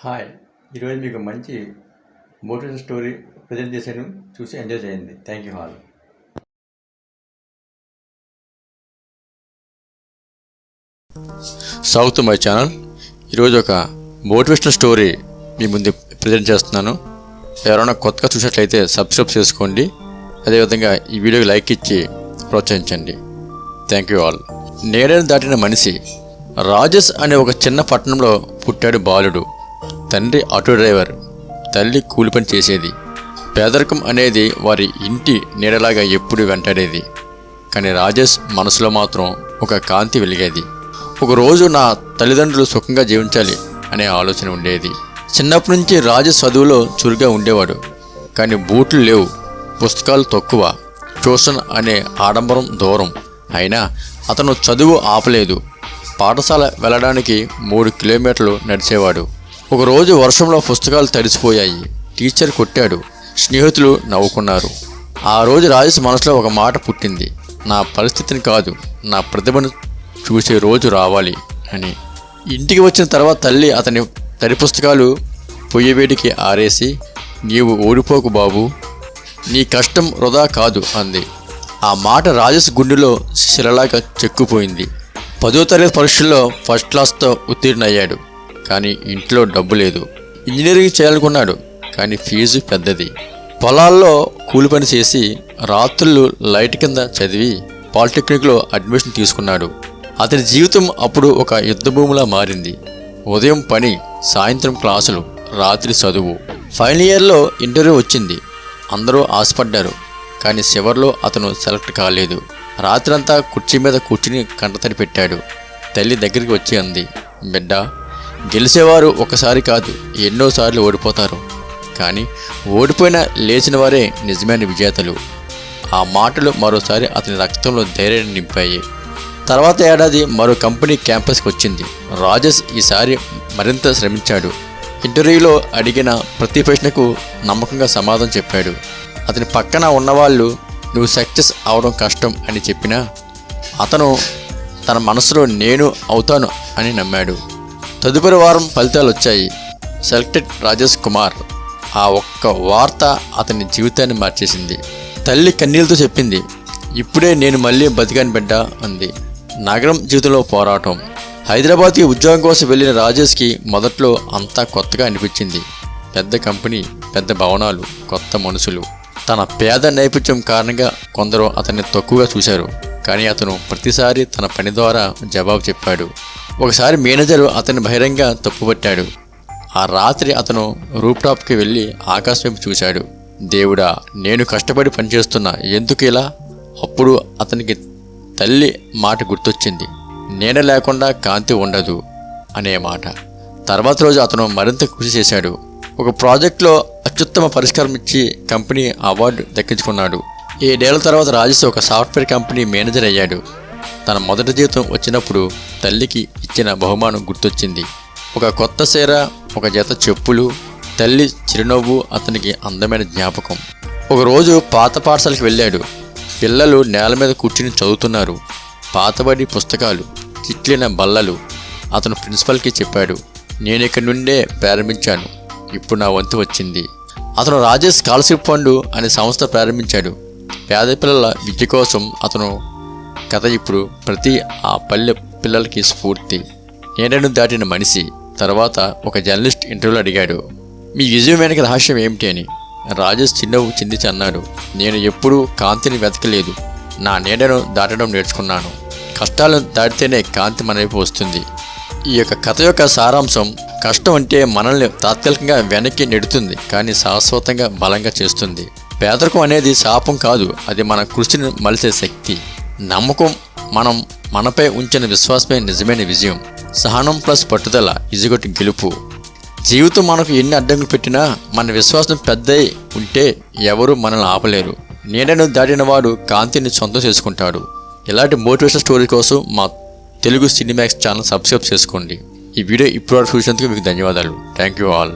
Hi! ఈరోజు మీకు మంచి మోటివేషన్ స్టోరీ ప్రజెంట్ చేశాను. చూసి ఎంజాయ్ చేయండి. Thank you all. స్వాగతం టు మై ఛానల్. ఈరోజు ఒక మోటివేషనల్ స్టోరీ మీ ముందు ప్రజెంట్ చేస్తున్నాను. ఎవరైనా కొత్తగా చూసినట్లయితే సబ్స్క్రైబ్ చేసుకోండి. అదేవిధంగా ఈ వీడియోకి లైక్ ఇచ్చి ప్రోత్సహించండి. Thank you all. నేడను దాటిన మనిషి. రాజేష్ అనే ఒక చిన్న పట్టణంలో పుట్టాడు బాలుడు. తండ్రి ఆటో డ్రైవర్, తల్లి కూలి పని చేసేది. పేదరికం అనేది వారి ఇంటి నీడలాగా ఎప్పుడు వెంటాడేది. కానీ రాజేష్ మనసులో మాత్రం ఒక కాంతి వెలిగేది. ఒకరోజు నా తల్లిదండ్రులు సుఖంగా జీవించాలి అనే ఆలోచన ఉండేది. చిన్నప్పటి నుంచి రాజేష్ చదువులో చురుగ్గా ఉండేవాడు. కానీ బూట్లు లేవు, పుస్తకాలు తక్కువ, ట్యూషన్ అనే ఆడంబరం దూరం. అయినా అతను చదువు ఆపలేదు. పాఠశాల వెళ్ళడానికి 3 కిలోమీటర్లు నడిచేవాడు. ఒకరోజు వర్షంలో పుస్తకాలు తడిసిపోయాయి. టీచర్ కొట్టాడు. స్నేహితులు నవ్వుకున్నారు. ఆ రోజు రాజేష్ మనసులో ఒక మాట పుట్టింది. నా పరిస్థితిని కాదు, నా ప్రతిభను చూసే రోజు రావాలి అని. ఇంటికి వచ్చిన తర్వాత తల్లి అతని తడి పుస్తకాలు పొయ్యివేడికి ఆరేసి, నీవు ఓడిపోకు బాబు, నీ కష్టం వృధా కాదు అంది. ఆ మాట రాజేష్ గుండెలో శిలలాగా చెక్కుపోయింది. 10వ తరగతి పరీక్షల్లో ఫస్ట్ క్లాస్తో ఉత్తీర్ణయ్యాడు. కానీ ఇంట్లో డబ్బు లేదు. ఇంజనీరింగ్ చేయాలనుకున్నాడు. కానీ ఫీజు పెద్దది. పొలాల్లో కూలి పని చేసి రాత్రులు లైట్ కింద చదివి పాలిటెక్నిక్లో అడ్మిషన్ తీసుకున్నాడు. అతని జీవితం అప్పుడు ఒక యుద్ధభూమిలా మారింది. ఉదయం పని, సాయంత్రం క్లాసులు, రాత్రి చదువు. ఫైనల్ ఇయర్లో ఇంటర్వ్యూ వచ్చింది. అందరూ ఆశపడ్డారు. కానీ చివర్లో అతను సెలెక్ట్ కాలేదు. రాత్రంతా కుర్చీ మీద కూర్చుని కంటతడి పెట్టాడు. తల్లి దగ్గరికి వచ్చి అంది, బిడ్డ, గెలిచేవారు ఒకసారి కాదు, ఎన్నోసార్లు ఓడిపోతారు. కానీ ఓడిపోయిన లేచిన వారే నిజమైన విజేతలు. ఆ మాటలు మరోసారి అతని రక్తంలో ధైర్యాన్ని నింపాయి. తర్వాత ఏడాది మరో కంపెనీ క్యాంపస్కి వచ్చింది. రాజేష్ ఈసారి మరింత శ్రమించాడు. ఇంటర్వ్యూలో అడిగిన ప్రతి ప్రశ్నకు నమ్మకంగా సమాధానం చెప్పాడు. అతని పక్కన ఉన్నవాళ్ళు నువ్వు సక్సెస్ అవడం కష్టం అని చెప్పినా అతను తన మనసులో నేను అవుతాను అని నమ్మాడు. తదుపరి వారం ఫలితాలు వచ్చాయి. సెలెక్టెడ్ రాజేష్ కుమార్. ఆ ఒక్క వార్త అతని జీవితాన్ని మార్చేసింది. తల్లి కన్నీళ్ళతో చెప్పింది, ఇప్పుడే నేను మళ్ళీ బతికాను బిడ్డ అంది. నగరం జీవితంలో పోరాటం. హైదరాబాద్కి ఉద్యోగం కోసం వెళ్ళిన రాజేష్కి మొదట్లో అంతా కొత్తగా అనిపించింది. పెద్ద కంపెనీ, పెద్ద భవనాలు, కొత్త మనుషులు. తన పేద నైపుణ్యం కారణంగా కొందరు అతన్ని తక్కువగా చూశారు. కానీ అతను ప్రతిసారి తన పని ద్వారా జవాబు చెప్పాడు. ఒకసారి మేనేజరు అతన్ని బహిరంగ తప్పుపట్టాడు. ఆ రాత్రి అతను రూఫ్టాప్కి వెళ్ళి ఆకాశం వైపు చూశాడు. దేవుడా, నేను కష్టపడి పనిచేస్తున్నా, ఎందుకు ఇలా? అప్పుడు అతనికి తల్లి మాట గుర్తొచ్చింది. నీడ లేకుండా కాంతి ఉండదు అనే మాట. తర్వాత రోజు అతను మరింత కృషి చేశాడు. ఒక ప్రాజెక్టులో అత్యుత్తమ పరిష్కారం ఇచ్చి కంపెనీ అవార్డు దక్కించుకున్నాడు. 7 ఏళ్ల తర్వాత రాజేష్ ఒక సాఫ్ట్వేర్ కంపెనీ మేనేజర్ అయ్యాడు. తన మొదటి జీతం వచ్చినప్పుడు తల్లికి ఇచ్చిన బహుమానం గుర్తొచ్చింది. ఒక కొత్త చీర, ఒక జత చెప్పులు. తల్లి చిరునవ్వు అతనికి అందమైన జ్ఞాపకం. ఒకరోజు పాత పాఠశాలకు వెళ్ళాడు. పిల్లలు నేల మీద కూర్చుని చదువుతున్నారు. పాతబడి పుస్తకాలు, చిట్లిన బల్లలు. అతను ప్రిన్సిపల్కి చెప్పాడు, నేను ఇక్కడి నుండే ప్రారంభించాను, ఇప్పుడు నా వంతు వచ్చింది. అతను రాజేష్ స్కాలర్షిప్ ఫండ్ అనే సంస్థ ప్రారంభించాడు. పేద పిల్లల విద్య కోసం అతను కథ ఇప్పుడు ప్రతి ఆ పల్లె పిల్లలకి స్ఫూర్తి. నేడను దాటిన మనిషి. తర్వాత ఒక జర్నలిస్ట్ ఇంటర్వ్యూలో అడిగాడు, మీ విజయం వెనక రహస్యం ఏమిటి అని. రాజేష్ చిన్నవు చిందించి అన్నాడు, నేను ఎప్పుడూ కాంతిని వెతకలేదు, నా నీడను దాటడం నేర్చుకున్నాను. కష్టాలను దాటితేనే కాంతి మన వైపు వస్తుంది. ఈ యొక్క కథ యొక్క సారాంశం, కష్టం అంటే మనల్ని తాత్కాలికంగా వెనక్కి నెడుతుంది, కానీ శాశ్వతంగా బలంగా చేస్తుంది. పేదరికం అనేది శాపం కాదు, అది మన కృషిని మలిసే శక్తి. నమ్మకం, మనం మనపై ఉంచిన విశ్వాసమే నిజమైన విజయం. సహనం ప్లస్ పట్టుదల ఇజగొట్టి గెలుపు. జీవితం మనకు ఎన్ని అడ్డంకులు పెట్టినా మన విశ్వాసం పెద్దయి ఉంటే ఎవరూ మనల్ని ఆపలేరు. నీడను దాటిన వాడు కాంతిని సొంతం చేసుకుంటాడు. ఇలాంటి మోటివేషన్ స్టోరీ కోసం మా తెలుగు సినిమాక్స్ ఛానల్ సబ్స్క్రైబ్ చేసుకోండి. ఈ వీడియో ఇప్పుడు చూసినందుకు మీకు ధన్యవాదాలు. Thank you all.